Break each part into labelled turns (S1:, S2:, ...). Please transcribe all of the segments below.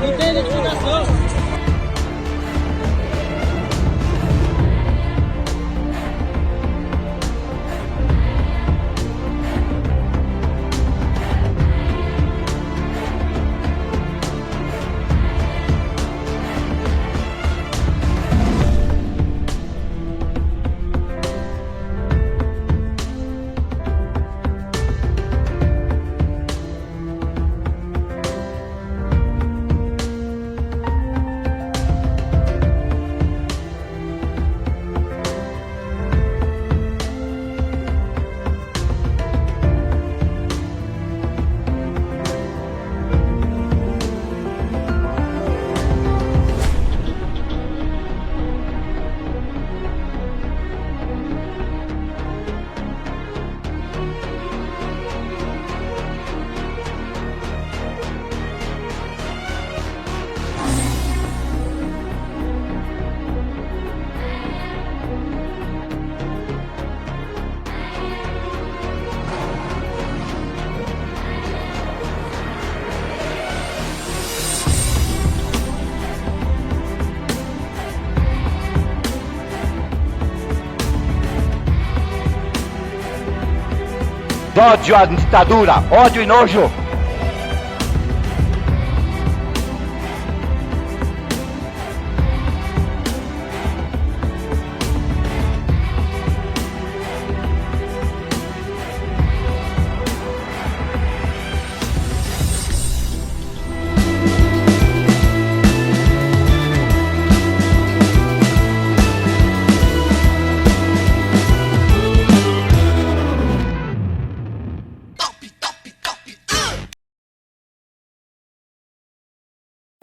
S1: Não tem identificação.
S2: Ódio à ditadura, ódio e nojo.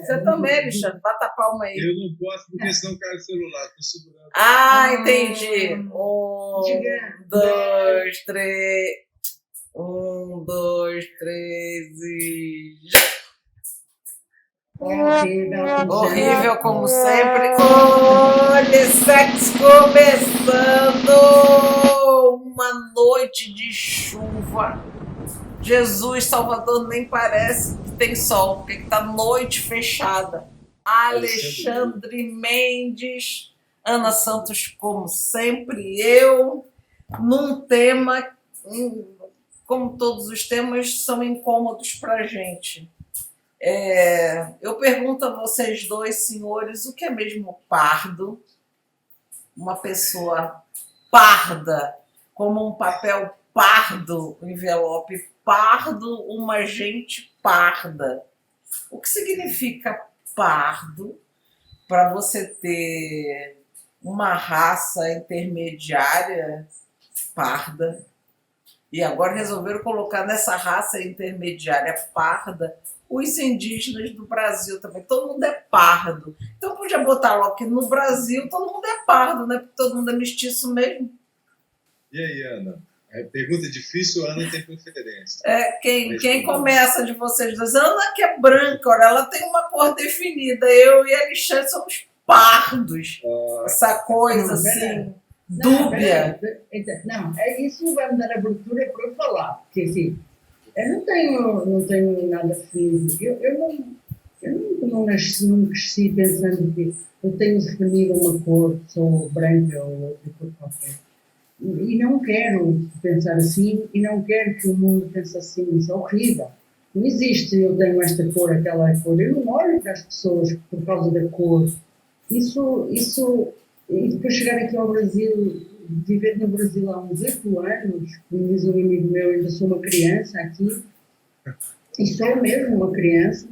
S3: Você também, Alexandre, bata a palma aí.
S4: Eu não posso porque senão cai o celular, tô segurando.
S3: Ah, entendi. 2, 3. 2, 3 e. Horrível como sempre. Olha, sexo começando! Uma noite de chuva. Jesus, Salvador, nem parece que tem sol, porque está noite fechada. Alexandre Mendes, Ana Santos, como sempre, eu, num tema, como todos os temas, são incômodos para a gente. Eu pergunto a vocês dois, senhores, o que é mesmo pardo? Uma pessoa parda, como um papel pardo, um envelope pardo, uma gente parda. O que significa pardo para você ter uma raça intermediária parda? E agora resolveram colocar nessa raça intermediária parda os indígenas do Brasil também. Todo mundo é pardo. Então podia botar logo que no Brasil todo mundo é pardo, né? Porque todo mundo é mestiço mesmo.
S4: E aí, Ana? Pergunta difícil, Ana tem preferência.
S3: Quem começa de vocês dois? Ana, que é branca, olha, ela tem uma cor definida. Eu e Alexandre somos pardos. Essa coisa assim, dúbia.
S5: Não, é isso vai me dar abertura para eu falar. Porque assim, eu não tenho nada físico. Eu não cresci pensando que eu tenho definido uma cor, sou branca ou outra cor qualquer. E não quero pensar assim, e não quero que o mundo pense assim. Isso é horrível. Não existe, eu tenho esta cor, aquela cor. Eu não olho para as pessoas por causa da cor. E depois chegar aqui ao Brasil, viver no Brasil há uns 8 anos, como diz um amigo meu, ainda sou uma criança aqui, e sou mesmo uma criança,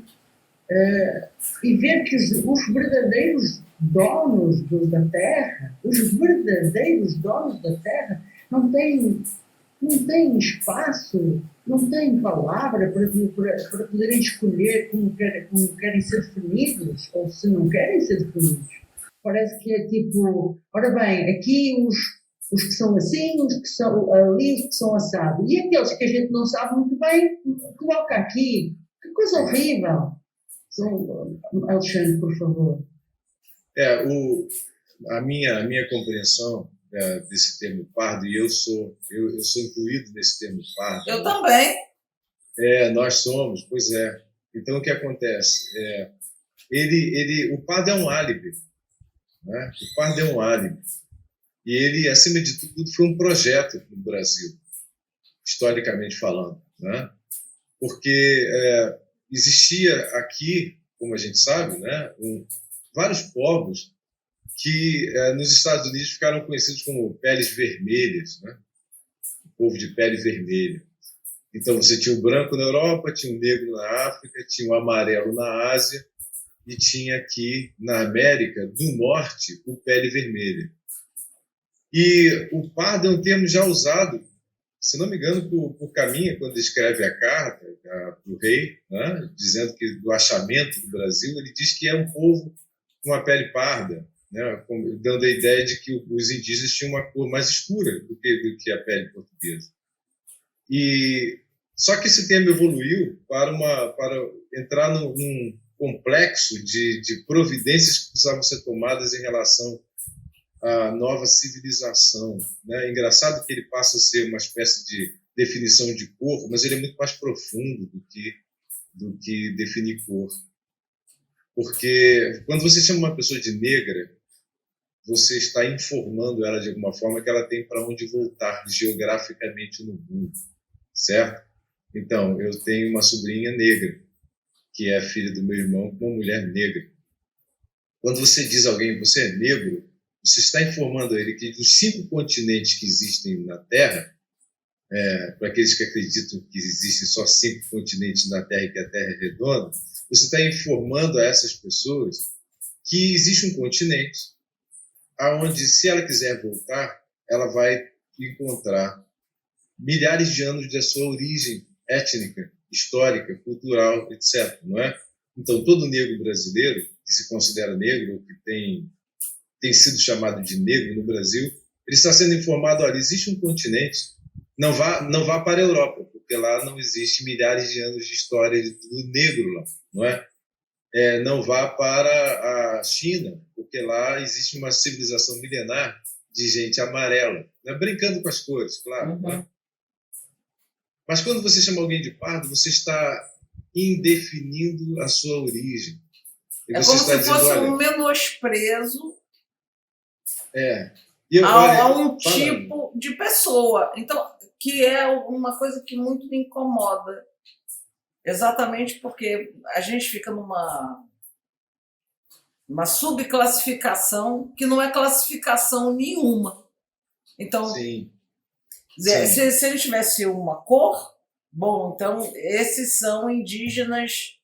S5: e ver que os verdadeiros donos da terra, não têm espaço, não têm palavra para poderem escolher como querem ser definidos, ou se não querem ser definidos. Parece que é tipo, ora bem, aqui os que são assim, os que são ali, os que são assados. E aqueles que a gente não sabe muito bem, coloca aqui. Que coisa horrível. Alexandre, por favor.
S4: A minha compreensão desse termo pardo, e eu sou incluído nesse termo pardo.
S3: Eu também.
S4: Nós somos, pois é. Então, o que acontece? O pardo é um álibi. Né? O pardo é um álibi. E ele, acima de tudo, foi um projeto no Brasil, historicamente falando. Né? Porque existia aqui, como a gente sabe, né, vários povos que nos Estados Unidos ficaram conhecidos como peles vermelhas, né? O povo de pele vermelha. Então você tinha o branco na Europa, tinha o negro na África, tinha o amarelo na Ásia e tinha aqui na América do Norte o pele vermelha. E o pardo é um termo já usado, se não me engano, por Caminha, quando escreve a carta para o rei, né, dizendo que do achamento do Brasil, ele diz que é um povo com uma pele parda, né, dando a ideia de que os indígenas tinham uma cor mais escura do que a pele portuguesa. Só que esse termo evoluiu para entrar num complexo de providências que precisavam ser tomadas em relação à nova civilização. Né? É engraçado que ele passa a ser uma espécie de definição de cor, mas ele é muito mais profundo do que definir cor. Porque quando você chama uma pessoa de negra, você está informando ela de alguma forma que ela tem para onde voltar geograficamente no mundo, certo? Então, eu tenho uma sobrinha negra, que é a filha do meu irmão, com uma mulher negra. Quando você diz a alguém, você é negro, você está informando ele que dos 5 continentes que existem na Terra, para aqueles que acreditam que existem só 5 continentes na Terra e que a Terra é redonda, você está informando a essas pessoas que existe um continente aonde, se ela quiser voltar, ela vai encontrar milhares de anos da sua origem étnica, histórica, cultural, etc. Não é? Então, todo negro brasileiro que se considera negro ou que tem sido chamado de negro no Brasil, ele está sendo informado, olha, existe um continente, não vá para a Europa, porque lá não existe milhares de anos de história do negro lá, não é? Não vá para a China, porque lá existe uma civilização milenar de gente amarela, né? Brincando com as cores, claro.
S3: Uhum.
S4: Né? Mas quando você chama alguém de pardo, você está indefinindo a sua origem. E
S3: É
S4: você
S3: como
S4: está
S3: se
S4: dizendo,
S3: fosse
S4: olha,
S3: um menosprezo
S4: olha,
S3: a um tipo de pessoa. Então, que é uma coisa que muito me incomoda. Exatamente porque a gente fica numa subclassificação que não é classificação nenhuma. Então,
S4: sim.
S3: se ele tivesse uma cor, bom, então esses são indígenas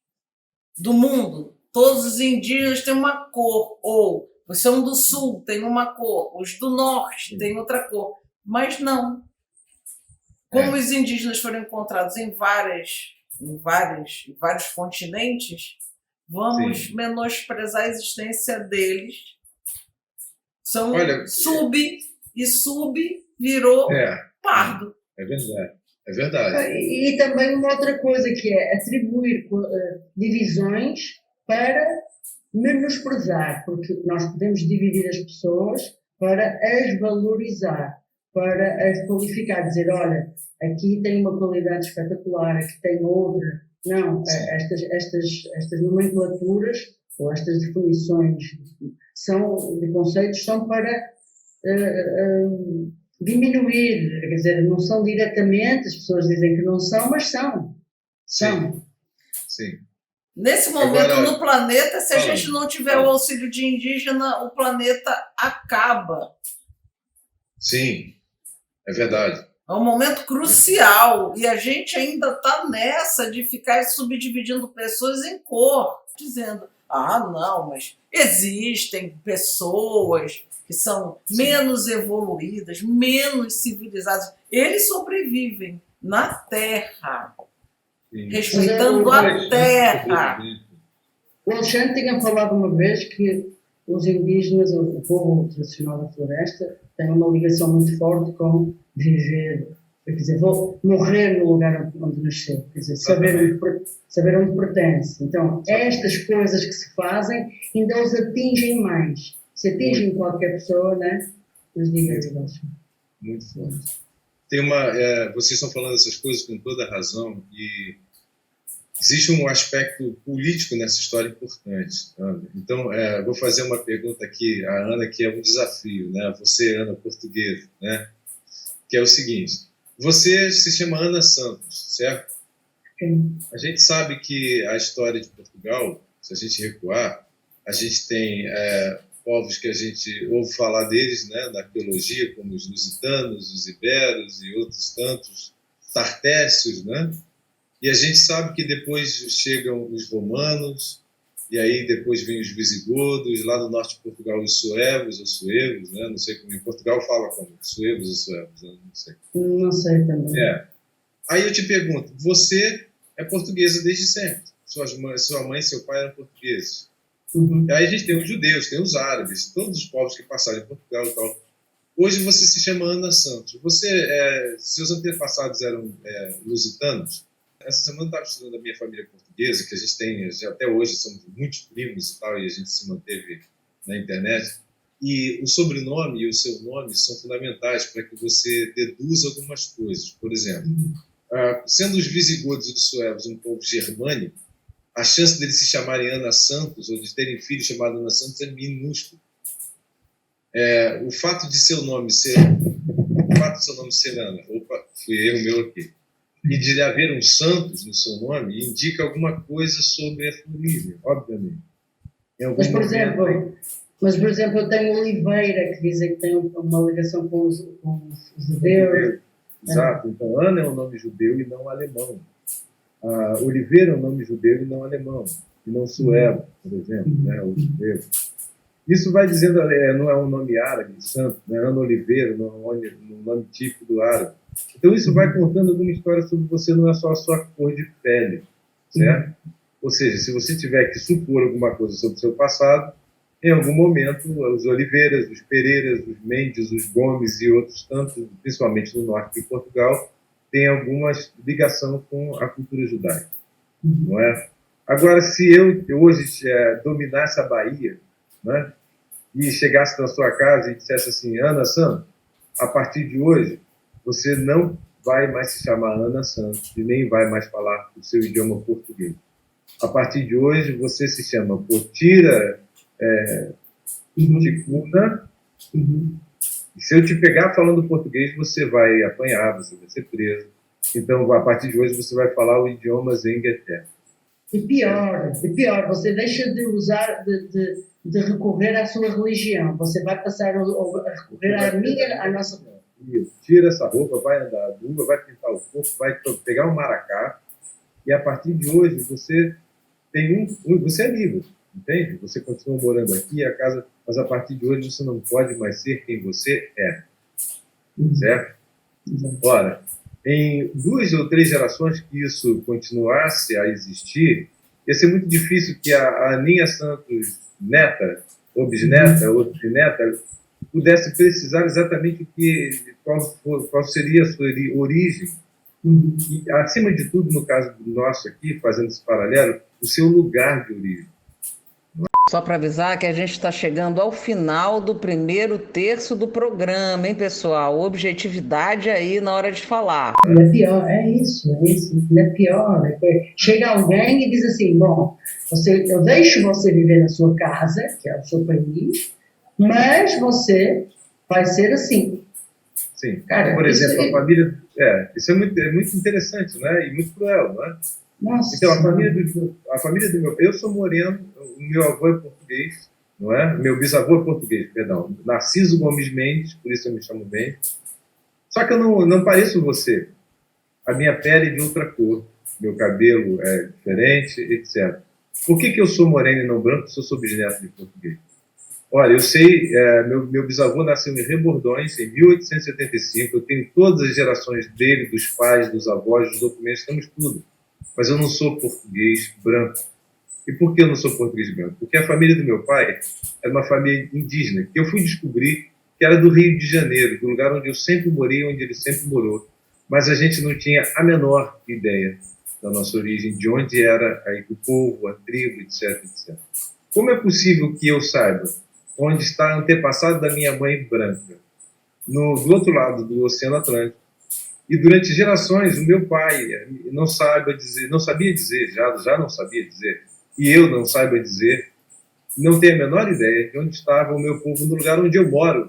S3: do mundo. Todos os indígenas têm uma cor, ou os são do sul, tem uma cor, os do norte têm outra cor. Mas não. Como os indígenas foram encontrados em vários continentes, vamos menosprezar a existência deles. São e sub virou pardo.
S4: É verdade. É verdade.
S5: E também uma outra coisa que é atribuir divisões para menosprezar, porque nós podemos dividir as pessoas para as valorizar, para as qualificar, dizer, olha, aqui tem uma qualidade espetacular, aqui tem outra. Não, estas nomenclaturas ou estas definições de conceitos são para diminuir, quer dizer, não são diretamente, as pessoas dizem que não são, mas são.
S4: Sim.
S3: Nesse momento, no planeta, se a gente não tiver o
S4: fala.
S3: auxílio de indígena, o planeta acaba.
S4: Sim, é verdade.
S3: É um momento crucial e a gente ainda está nessa de ficar subdividindo pessoas em cor, dizendo, ah, não, mas existem pessoas que são menos evoluídas, menos civilizadas. Eles sobrevivem na Terra,
S4: Sim.
S3: respeitando a Terra.
S5: O Alexandre tinha falado uma vez que os indígenas, o povo tradicional da floresta, tem uma ligação muito forte com viver, quer dizer, morrer no lugar onde nasceu, quer dizer, saber onde pertence. Então, estas coisas que se fazem ainda os atingem mais. Se atingem qualquer pessoa, né? Os dias.
S4: Muito forte. Vocês estão falando essas coisas com toda razão e existe um aspecto político nessa história importante, Ana. Então, vou fazer uma pergunta aqui à Ana, que é um desafio, né? Você, Ana, portuguesa, né? Que é o seguinte: você se chama Ana Santos, certo?
S5: Sim.
S4: A gente sabe que a história de Portugal, se a gente recuar, a gente tem povos que a gente ouve falar deles, né, na arqueologia, como os lusitanos, os iberos e outros tantos, tartécios, né? E a gente sabe que depois chegam os romanos, e aí depois vêm os visigodos, lá no norte de Portugal os suevos ou suevos, né? Não sei como em Portugal fala como, suevos ou suevos, não sei.
S5: Não sei também.
S4: Aí eu te pergunto, você é portuguesa desde sempre, sua mãe e seu pai eram portugueses.
S5: Uhum.
S4: E aí a gente tem os judeus, tem os árabes, todos os povos que passaram em Portugal e tal. Hoje você se chama Ana Santos. Seus antepassados eram lusitanos? Essa semana eu estava estudando a minha família portuguesa, que a gente tem, até hoje somos muitos primos e tal, e a gente se manteve na internet. E o sobrenome e o seu nome são fundamentais para que você deduza algumas coisas. Por exemplo, sendo os visigodos e os suevos um povo germânico, a chance deles se chamarem Ana Santos, ou de terem filho chamado Ana Santos, é minúsculo. O fato de seu nome ser Ana, opa, fui erro meu aqui, e de haver um Santos no seu nome, indica alguma coisa sobre a família, obviamente.
S5: Mas, por exemplo, eu tenho Oliveira, que dizem que tem uma ligação com os judeus.
S4: Exato, então Ana é um nome judeu e não alemão. Oliveira é um nome judeu e não alemão, e não suevo, por exemplo, né, ou judeu. Isso vai dizendo, não é um nome árabe, santo, né? Ana Oliveira, não é um nome típico do árabe. Então isso vai contando alguma história sobre você, não é só a sua cor de pele, certo? Ou seja, se você tiver que supor alguma coisa sobre o seu passado, em algum momento os Oliveiras, os Pereiras, os Mendes, os Gomes e outros tantos, principalmente no norte de Portugal, têm alguma ligação com a cultura judaica, não é? Agora, se eu hoje dominasse a Bahia, né, e chegasse na sua casa e dissesse assim, Ana Santos, a partir de hoje, você não vai mais se chamar Ana Santos e nem vai mais falar o seu idioma português. A partir de hoje, você se chama Potira Ticuna. E se eu te pegar falando português, você vai apanhar, você vai ser preso. Então, a partir de hoje, você vai falar o idioma Zengueté.
S5: E pior, você deixa de usar, de recorrer à sua religião. Você vai passar a recorrer à nossa...
S4: Isso. Tira essa roupa, vai andar a dura, vai pintar o corpo, vai pegar um maracá, e a partir de hoje você tem você é livre, entende? Você continua morando aqui, a casa, mas a partir de hoje você não pode mais ser quem você é, certo? Ora, em 2 ou 3 gerações que isso continuasse a existir, ia ser muito difícil que a Aninha Santos neta, ou bisneta, ou trineta, pudesse precisar exatamente qual seria a sua origem. E, acima de tudo, no caso nosso aqui, fazendo esse paralelo, o seu lugar de origem.
S1: Só para avisar que a gente está chegando ao final do primeiro terço do programa, hein, pessoal? Objetividade aí na hora de falar.
S5: É pior, é isso. É pior. Chega alguém e diz assim, bom, eu deixo você viver na sua casa, que é o seu país, mas você vai ser assim.
S4: Sim.
S5: Cara,
S4: por exemplo, a família... isso é muito interessante, né? E muito cruel, não é?
S5: Nossa.
S4: Então, a família do meu... Eu sou moreno, o meu avô é português, não é? Meu bisavô é português, perdão. Narciso Gomes Mendes, por isso eu me chamo Mendes. Só que eu não pareço você. A minha pele é de outra cor, meu cabelo é diferente, etc. Por que eu sou moreno e não branco se eu sou bisneto de português? Olha, eu sei, meu bisavô nasceu em Rebordões, em 1875, eu tenho todas as gerações dele, dos pais, dos avós, dos documentos, temos tudo. Mas eu não sou português branco. E por que eu não sou português branco? Porque a família do meu pai era uma família indígena, que eu fui descobrir que era do Rio de Janeiro, do lugar onde eu sempre morei, onde ele sempre morou. Mas a gente não tinha a menor ideia da nossa origem, de onde era aí, o povo, a tribo, etc, etc. Como é possível que eu saiba onde está antepassado da minha mãe branca? Do outro lado do Oceano Atlântico. E durante gerações, o meu pai não sabia dizer, já não sabia dizer, e eu não saiba dizer, não tenho a menor ideia de onde estava o meu povo no lugar onde eu moro.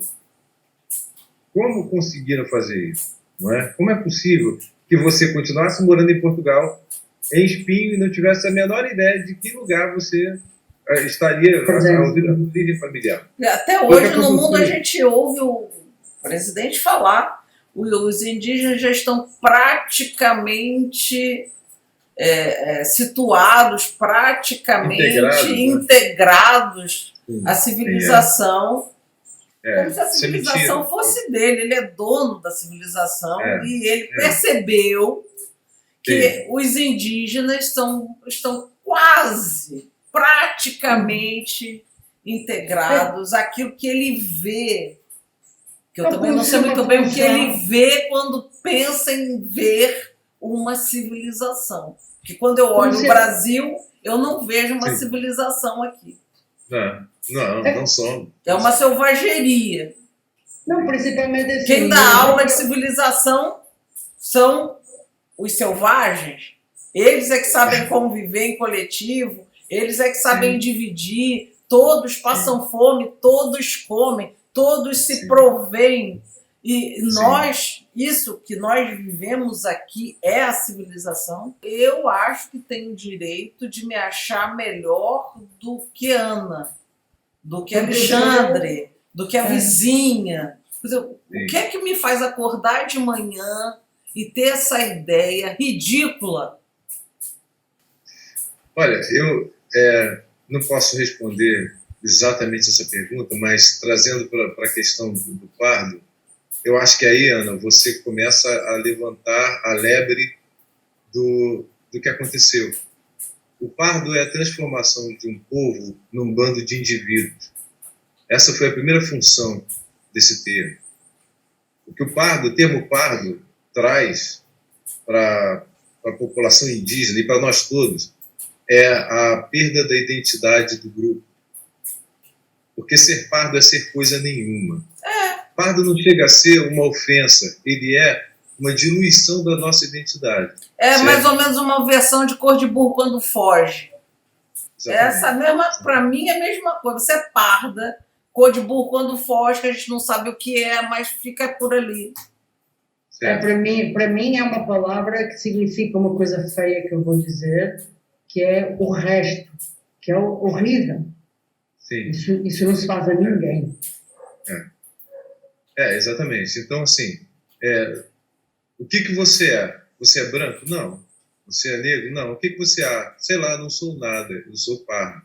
S4: Como conseguiram fazer isso? Não é? Como é possível que você continuasse morando em Portugal, em Espinho, e não tivesse a menor ideia de que lugar você estaria a origem familiar?
S3: Até hoje, no mundo, a gente ouve o presidente falar, os indígenas já estão praticamente situados, praticamente integrados à civilização. Como se a civilização fosse dele. Ele é dono da civilização e ele percebeu que os indígenas estão quase, praticamente integrados àquilo que ele vê. Que eu também não sei muito bem o que ele vê quando pensa em ver uma civilização. Porque quando eu olho o Brasil, eu não vejo uma civilização aqui.
S4: Não somos.
S3: É uma selvageria.
S5: Não, principalmente assim.
S3: Quem dá aula de civilização são os selvagens. Eles é que sabem conviver em coletivo, eles é que sabem dividir, todos passam fome, todos comem, todos se provêm. E nós, isso que nós vivemos aqui é a civilização. Eu acho que tenho o direito de me achar melhor do que Ana, do que Alexandre, do que a vizinha. O que é que me faz acordar de manhã e ter essa ideia ridícula?
S4: Olha, eu não posso responder exatamente essa pergunta, mas trazendo para a questão do pardo, eu acho que aí, Ana, você começa a levantar a lebre do que aconteceu. O pardo é a transformação de um povo num bando de indivíduos. Essa foi a primeira função desse termo. O que o termo pardo traz para a população indígena e para nós todos é a perda da identidade do grupo. Porque ser pardo é ser coisa nenhuma. Pardo não chega a ser uma ofensa, ele é uma diluição da nossa identidade.
S3: Certo? Mais ou menos uma versão de cor de burro quando foge. Exatamente. Essa mesma, para mim, é a mesma coisa. Você é parda, cor de burro quando foge, que a gente não sabe o que é, mas fica por ali.
S5: Para mim é uma palavra que significa uma coisa feia que eu vou dizer, que é o resto, que é horrível.
S4: Sim.
S5: Isso não se faz a ninguém.
S4: Exatamente. Então, assim, o que você é? Você é branco? Não. Você é negro? Não. O que você é? Sei lá, não sou nada, eu sou pardo.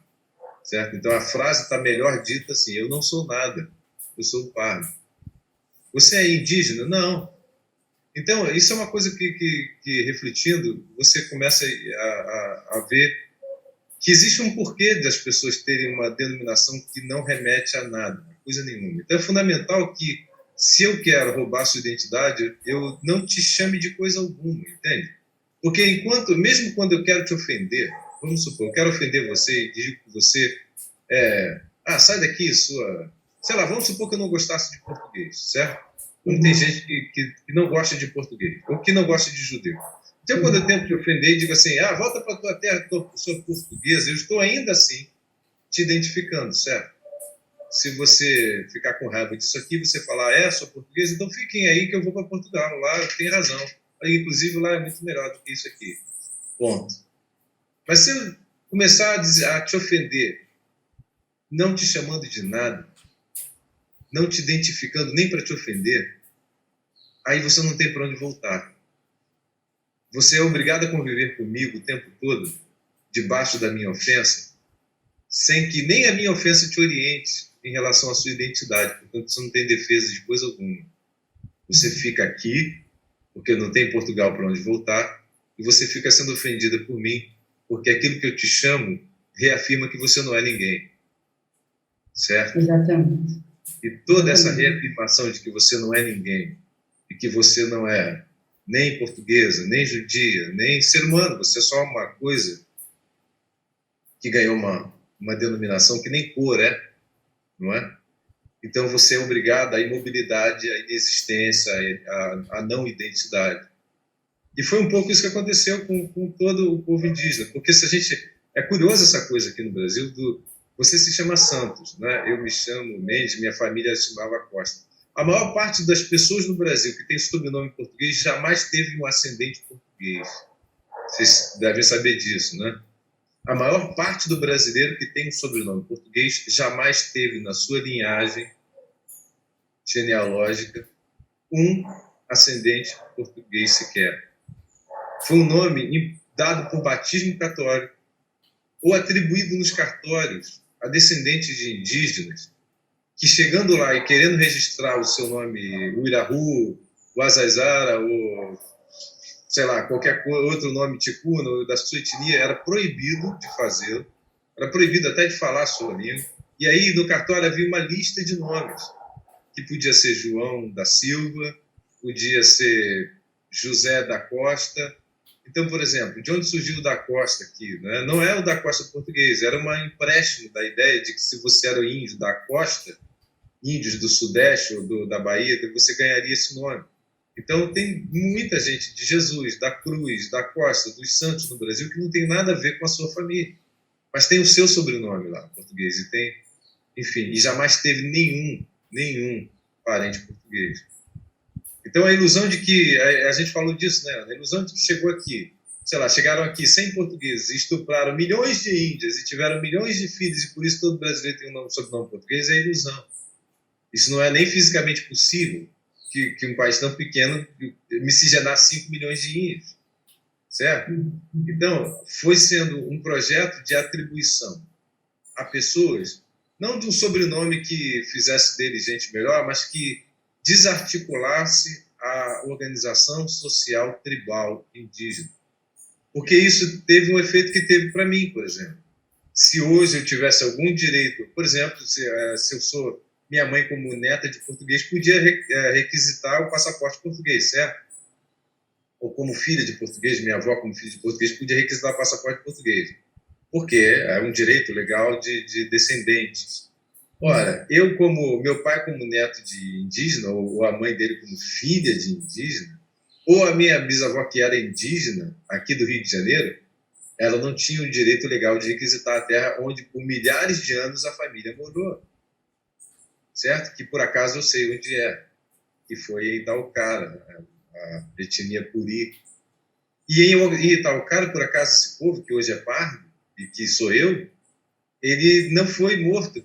S4: Certo? Então, a frase está melhor dita assim, eu não sou nada, eu sou pardo. Você é indígena? Não. Então, isso é uma coisa que refletindo, você começa a ver que existe um porquê das pessoas terem uma denominação que não remete a nada, coisa nenhuma. Então, é fundamental que, se eu quero roubar sua identidade, eu não te chame de coisa alguma, entende? Porque mesmo quando eu quero te ofender, vamos supor, eu quero ofender você e digo que você sai daqui, sua... Sei lá, vamos supor que eu não gostasse de português, certo? Como tem gente que não gosta de português, ou que não gosta de judeu. Então, quando eu tento te ofender e digo assim, volta para a tua terra, sou portuguesa, eu estou ainda assim te identificando, certo? Se você ficar com raiva disso aqui, você falar, sou português, então fiquem aí que eu vou para Portugal, lá tem razão. Inclusive, lá é muito melhor do que isso aqui. Ponto. Mas se eu começar a te ofender não te chamando de nada, não te identificando nem para te ofender, aí você não tem para onde voltar. Você é obrigado a conviver comigo o tempo todo, debaixo da minha ofensa, sem que nem a minha ofensa te oriente em relação à sua identidade. Portanto, você não tem defesa de coisa alguma. Você fica aqui, porque não tem Portugal para onde voltar, e você fica sendo ofendida por mim, porque aquilo que eu te chamo reafirma que você não é ninguém. Certo?
S5: Exatamente.
S4: E toda essa reafirmação de que você não é ninguém, e que você não é nem portuguesa, nem judia, nem ser humano, você é só uma coisa que ganhou uma denominação que nem cor é, não é? Então você é obrigado à imobilidade, à inexistência, à não identidade. E foi um pouco isso que aconteceu com todo o povo indígena, porque se a gente... É curioso essa coisa aqui no Brasil, você se chama Santos, né? Eu me chamo Mendes, minha família se chamava Costa. A maior parte das pessoas no Brasil que tem sobrenome português jamais teve um ascendente português. Vocês devem saber disso, né? A maior parte do brasileiro que tem um sobrenome português jamais teve na sua linhagem genealógica um ascendente português sequer. Foi um nome dado por batismo católico ou atribuído nos cartórios a descendentes de indígenas que, chegando lá e querendo registrar o seu nome, o Irahu, o Azaizara, ou, sei lá, qualquer outro nome ticuna ou da sua etnia, era proibido de fazê-lo, era proibido até de falar a sua língua. E aí, no cartório, havia uma lista de nomes, que podia ser João da Silva, podia ser José da Costa. Então, por exemplo, de onde surgiu o da Costa aqui? Né? Não é o da Costa português, era um empréstimo da ideia de que se você era o índio da Costa, índios do Sudeste ou da Bahia, você ganharia esse nome. Então, tem muita gente de Jesus, da Cruz, da Costa, dos Santos no Brasil que não tem nada a ver com a sua família, mas tem o seu sobrenome lá, português, e tem, enfim, e jamais teve nenhum parente português. Então, a ilusão de que, a gente falou disso, né? A ilusão de que chegou aqui, sei lá, chegaram aqui 100 portugueses, estupraram milhões de índias e tiveram milhões de filhos, e por isso todo brasileiro tem um sobrenome português, é ilusão. Isso não é nem fisicamente possível, que um país tão pequeno miscigenar 5 milhões de índios, certo? Então, foi sendo um projeto de atribuição a pessoas, não de um sobrenome que fizesse dele gente melhor, mas que desarticulasse a organização social tribal indígena. Porque isso teve um efeito que teve para mim, por exemplo. Se hoje eu tivesse algum direito, por exemplo, se eu sou... Minha mãe, como neta de português, podia requisitar o passaporte português, certo? Ou como filha de português, minha avó, como filha de português, podia requisitar o passaporte português. Porque é um direito legal de descendentes. Ora, meu pai como neto de indígena, ou a mãe dele como filha de indígena, ou a minha bisavó que era indígena, aqui do Rio de Janeiro, ela não tinha o direito legal de requisitar a terra onde, por milhares de anos, a família morou. Certo? Que por acaso eu sei onde é, que foi em Itaucara, a etnia Puri. E em Itaucara, por acaso, esse povo, que hoje é pardo, e que sou eu, ele não foi morto,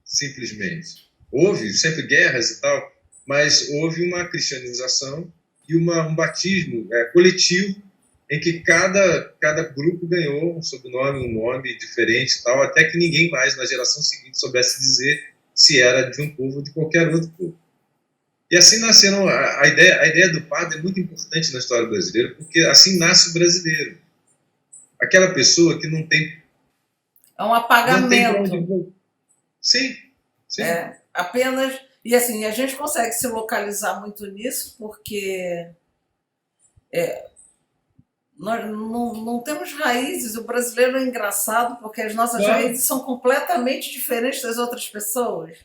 S4: simplesmente. Houve sempre guerras e tal, mas houve uma cristianização e um batismo coletivo, em que cada grupo ganhou um sobrenome, um nome diferente e tal, até que ninguém mais, na geração seguinte, soubesse dizer se era de um povo ou de qualquer outro povo. E assim nasceram... A ideia do padre é muito importante na história brasileira, porque assim nasce o brasileiro. Aquela pessoa que não tem...
S3: É um apagamento.
S4: Sim.
S3: É, apenas... E assim, a gente consegue se localizar muito nisso, porque nós não temos raízes. O brasileiro é engraçado porque as nossas raízes são completamente diferentes das outras pessoas.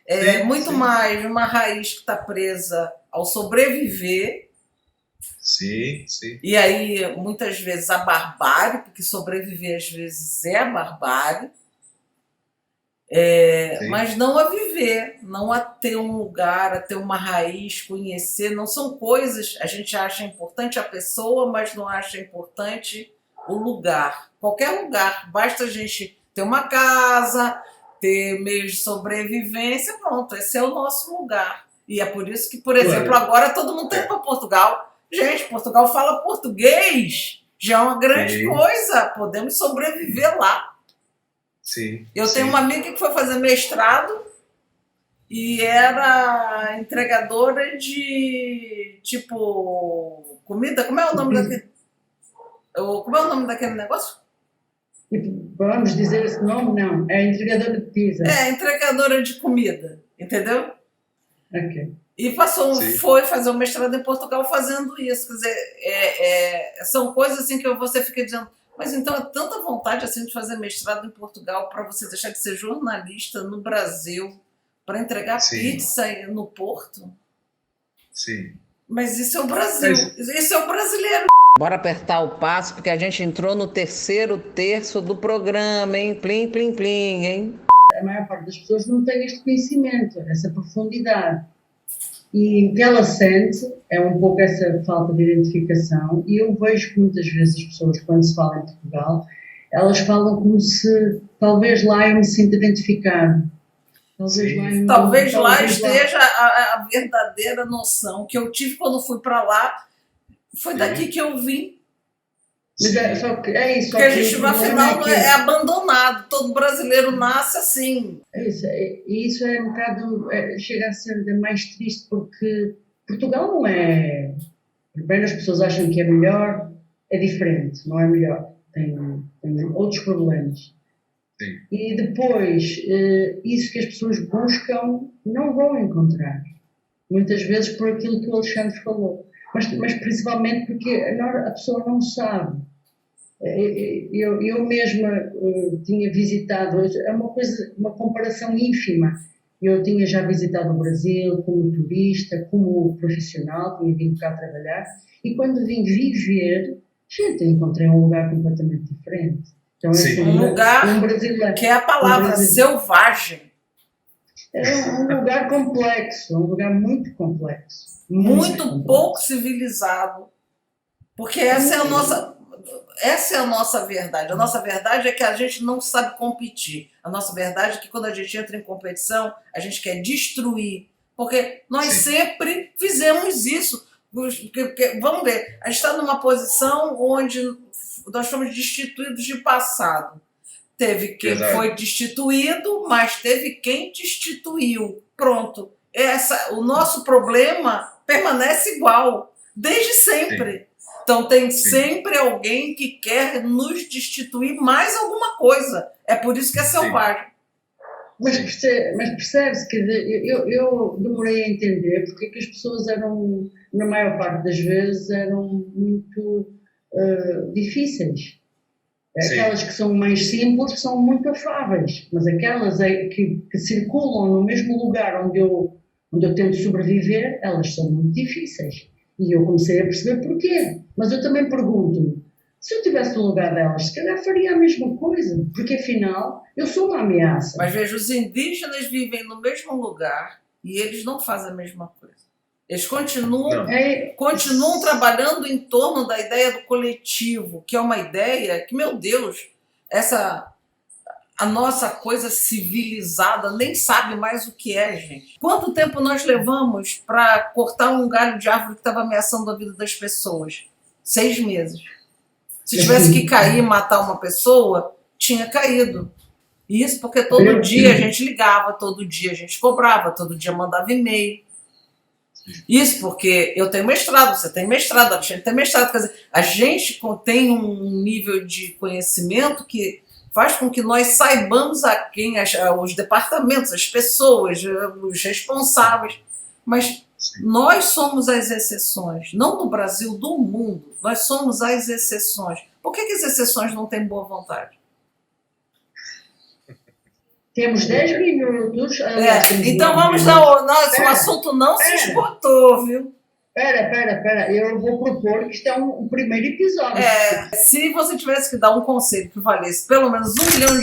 S3: É muito mais uma raiz que está presa ao sobreviver.
S4: Sim.
S3: E aí, muitas vezes, a barbárie, porque sobreviver às vezes é a barbárie. Mas não a viver, não a ter um lugar, a ter uma raiz, conhecer. Não são coisas, a gente acha importante a pessoa, mas não acha importante o lugar. Qualquer lugar, basta a gente ter uma casa, ter meios de sobrevivência, pronto, esse é o nosso lugar. E é por isso que, por exemplo,
S4: Olha,
S3: agora todo mundo tem para Portugal. Gente, Portugal fala português, já é uma grande
S4: sim,
S3: coisa, podemos sobreviver lá.
S4: sim,
S3: Eu tenho
S4: sim,
S3: uma amiga que foi fazer mestrado e era entregadora de, tipo, comida. Como é o nome daquele, como é o nome daquele negócio?
S5: Tipo, vamos dizer esse nome? Não. É entregadora de pizza.
S3: É, entregadora de comida, entendeu?
S5: Ok.
S3: E
S4: sim,
S3: foi fazer o mestrado em Portugal fazendo isso. Quer dizer, são coisas assim que você fica dizendo, mas então é tanta vontade assim de fazer mestrado em Portugal para você deixar de ser jornalista no Brasil para entregar
S4: sim,
S3: pizza no Porto?
S4: sim.
S3: Mas isso é o Brasil,
S4: Mas,
S3: isso é o brasileiro.
S1: Bora apertar o passo, porque a gente entrou no terceiro terço do programa, hein? Plim, plim, plim, hein?
S5: A maior parte das pessoas não tem este conhecimento, essa profundidade. E o que ela sente é um pouco essa falta de identificação. E eu vejo que muitas vezes as pessoas, quando se fala em Portugal, elas falam como se talvez lá eu me sinta identificado.
S3: Talvez lá esteja a verdadeira noção que eu tive quando fui para lá. Foi daqui que eu vim.
S5: Mas é isso.
S3: Porque a gente, afinal, é abandonado. Todo brasileiro nasce assim.
S5: Isso é um bocado. Chega a ser mais triste porque Portugal não é. Primeiro, as pessoas acham que é melhor, é diferente, não é melhor. Tem outros problemas.
S4: sim,
S5: E depois, isso que as pessoas buscam não vão encontrar. Muitas vezes por aquilo que o Alexandre falou. Mas principalmente porque a pessoa não sabe. Eu mesma tinha visitado, é uma comparação ínfima. Eu tinha já visitado o Brasil como turista, como profissional, tinha vindo cá trabalhar, e quando vim viver, gente, encontrei um lugar completamente diferente. Então,
S4: sim.
S3: Um lugar
S5: brasileiro,
S3: que é a palavra selvagem.
S5: É um lugar complexo, um lugar muito complexo.
S3: Muito pouco civilizado. Porque essa é a nossa verdade. A nossa verdade é que a gente não sabe competir. A nossa verdade é que quando a gente entra em competição, a gente quer destruir. Porque nós sempre fizemos isso. Vamos ver, a gente está numa posição onde nós fomos destituídos de passado. Teve quem foi destituído, mas teve quem destituiu. Pronto. O nosso problema permanece igual, desde sempre. Sim. Então tem sempre alguém que quer nos destituir mais alguma coisa. É por isso que é selvagem.
S5: Mas percebe-se que eu demorei a entender porque que as pessoas eram, na maior parte das vezes, eram muito difíceis. Aquelas que são mais simples são muito afáveis, mas aquelas que circulam no mesmo lugar onde eu tento sobreviver, elas são muito difíceis. E eu comecei a perceber porquê. Mas eu também pergunto-me, se eu estivesse no lugar delas, se calhar faria a mesma coisa, porque afinal eu sou uma ameaça.
S3: Mas veja, os indígenas vivem no mesmo lugar e eles não fazem a mesma coisa. Eles continuam trabalhando em torno da ideia do coletivo, que é uma ideia que, meu Deus, a nossa coisa civilizada nem sabe mais o que é, gente. Quanto tempo nós levamos para cortar um galho de árvore que estava ameaçando a vida das pessoas? 6 meses. Se tivesse que cair e matar uma pessoa, tinha caído. Isso porque todo dia a gente ligava, todo dia a gente cobrava, todo dia mandava e-mail. Isso porque eu tenho mestrado, você tem mestrado, a gente tem mestrado. Quer dizer, a gente tem um nível de conhecimento que faz com que nós saibamos a quem os departamentos, as pessoas, os responsáveis. Mas nós somos as exceções, não no Brasil, do mundo. Nós somos as exceções. Por que as exceções não têm boa vontade?
S5: Temos 10 minutos.
S3: Então vamos lá. Nossa, o assunto não se esgotou, viu?
S5: Espera. Eu vou propor que isto é um primeiro episódio.
S3: Se você tivesse que dar um conselho que valesse pelo menos $1 milhão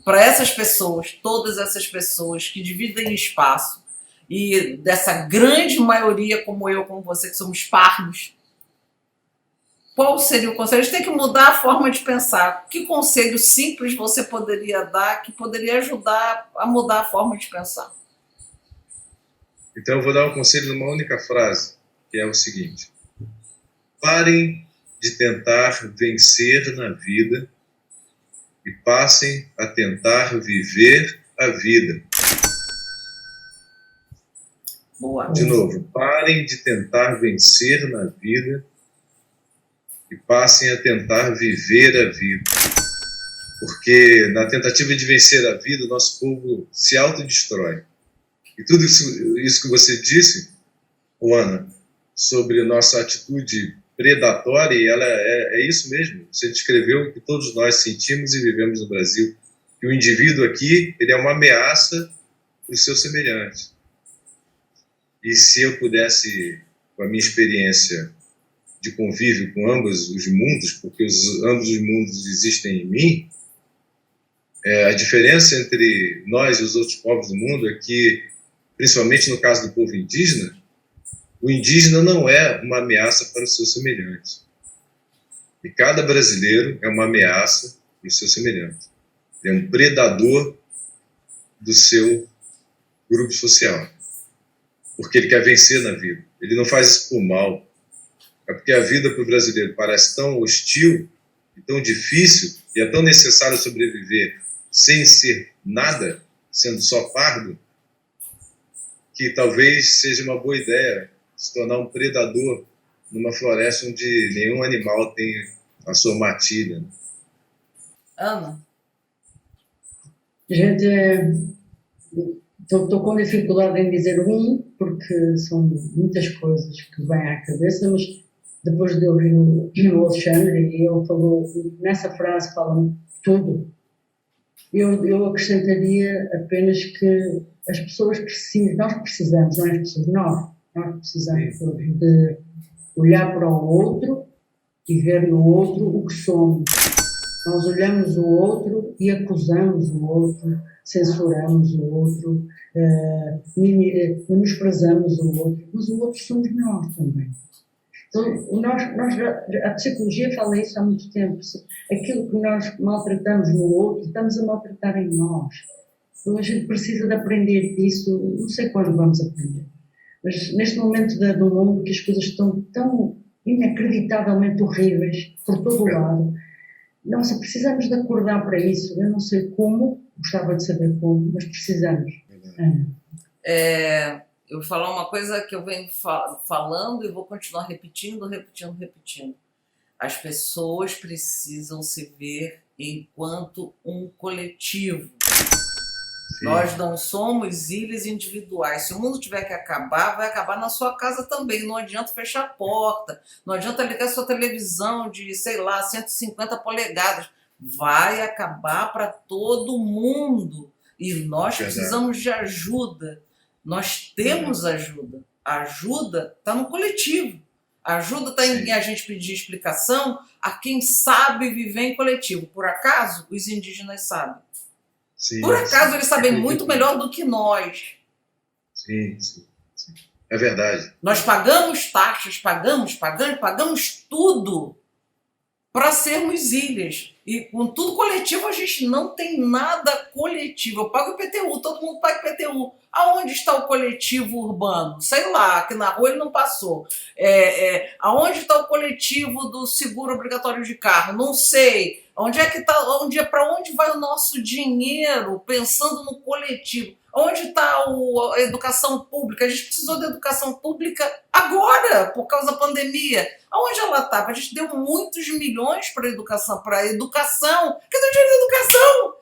S3: para essas pessoas, todas essas pessoas que dividem espaço, e dessa grande maioria como eu, como você, que somos pardos, Qual seria o conselho? A gente tem que mudar a forma de pensar. Que conselho simples você poderia dar que poderia ajudar a mudar a forma de pensar?
S4: Então eu vou dar um conselho numa única frase, que é o seguinte: parem de tentar vencer na vida e passem a tentar viver a vida.
S3: Boa.
S4: De novo, parem de tentar vencer na vida e passem a tentar viver a vida. Porque na tentativa de vencer a vida, o nosso povo se autodestrói. E tudo isso que você disse, Ana, sobre a nossa atitude predatória, ela é isso mesmo. Você descreveu o que todos nós sentimos e vivemos no Brasil. Que o indivíduo aqui, ele é uma ameaça para os seus semelhantes. E se eu pudesse, com a minha experiência de convívio com ambos os mundos, porque ambos os mundos existem em mim, a diferença entre nós e os outros povos do mundo é que, principalmente no caso do povo indígena, o indígena não é uma ameaça para os seus semelhantes. E cada brasileiro é uma ameaça para os seus semelhantes. Ele é um predador do seu grupo social. Porque ele quer vencer na vida. Ele não faz isso por mal. É porque a vida para o brasileiro parece tão hostil e tão difícil, e é tão necessário sobreviver sem ser nada, sendo só pardo, que talvez seja uma boa ideia se tornar um predador numa floresta onde nenhum animal tem a sua matilha.
S3: Ana?
S5: Gente, estou com dificuldade em dizer porque são muitas coisas que vêm à cabeça, mas depois de ouvir o Alexandre, ele falou, nessa frase fala tudo. Eu acrescentaria apenas que as pessoas precisam, nós precisamos, não é as pessoas, nós precisamos de olhar para o outro e ver no outro o que somos. Nós olhamos o outro e acusamos o outro, censuramos o outro, menosprezamos o outro, mas o outro somos nós também. Então, a psicologia fala isso há muito tempo. Aquilo que nós maltratamos no outro, estamos a maltratar em nós. Então, a gente precisa de aprender isso, não sei quando vamos aprender. Mas neste momento do mundo que as coisas estão tão inacreditavelmente horríveis, por todo o lado, nós precisamos de acordar para isso. Eu não sei como, gostava de saber como, mas precisamos.
S3: Eu vou falar uma coisa que eu venho falando e vou continuar repetindo. As pessoas precisam se ver enquanto um coletivo. Sim. Nós não somos ilhas individuais. Se o mundo tiver que acabar, vai acabar na sua casa também. Não adianta fechar a porta, não adianta ligar sua televisão de, 150 polegadas. Vai acabar para todo mundo. E nós precisamos de ajuda. Nós temos ajuda. A ajuda está no coletivo. A ajuda está em a gente pedir explicação a quem sabe viver em coletivo. Por acaso, os indígenas sabem. Sim, por acaso, eles sabem muito melhor do que nós.
S4: Sim. É verdade.
S3: Nós pagamos taxas, pagamos tudo para sermos ilhas. E com tudo coletivo, a gente não tem nada coletivo. Eu pago IPTU, todo mundo paga IPTU. Aonde está o coletivo urbano? Sei lá, que na rua ele não passou. Aonde está o coletivo do seguro obrigatório de carro? Não sei. Onde é que está? Para onde vai o nosso dinheiro pensando no coletivo? Onde está a educação pública? A gente precisou da educação pública agora, por causa da pandemia. Aonde ela estava? A gente deu muitos milhões para a educação. Cadê o dinheiro da educação?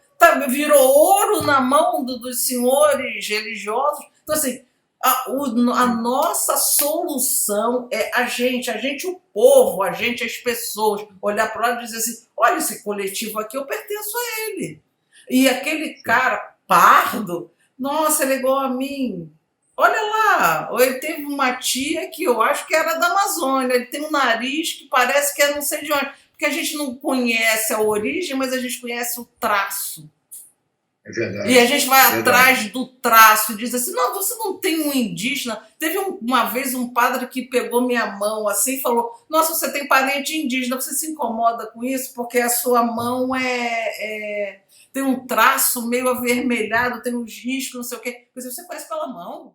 S3: Virou ouro na mão dos senhores religiosos. Então, assim, a nossa solução é a gente, o povo, as pessoas, olhar para o lado e dizer assim, olha, esse coletivo aqui, eu pertenço a ele. E aquele cara pardo, nossa, ele é igual a mim. Olha lá, ele teve uma tia que eu acho que era da Amazônia, ele tem um nariz que parece que é não sei de onde, porque a gente não conhece a origem, mas a gente conhece o traço.
S4: É verdade.
S3: E a gente vai
S4: Verdade.
S3: atrás do traço e diz assim, não, você não tem um indígena. Teve uma vez um padre que pegou minha mão assim e falou, nossa, você tem parente indígena, você se incomoda com isso? Porque a sua mão tem um traço meio avermelhado, tem uns riscos, não sei o quê. Eu disse, você conhece pela mão?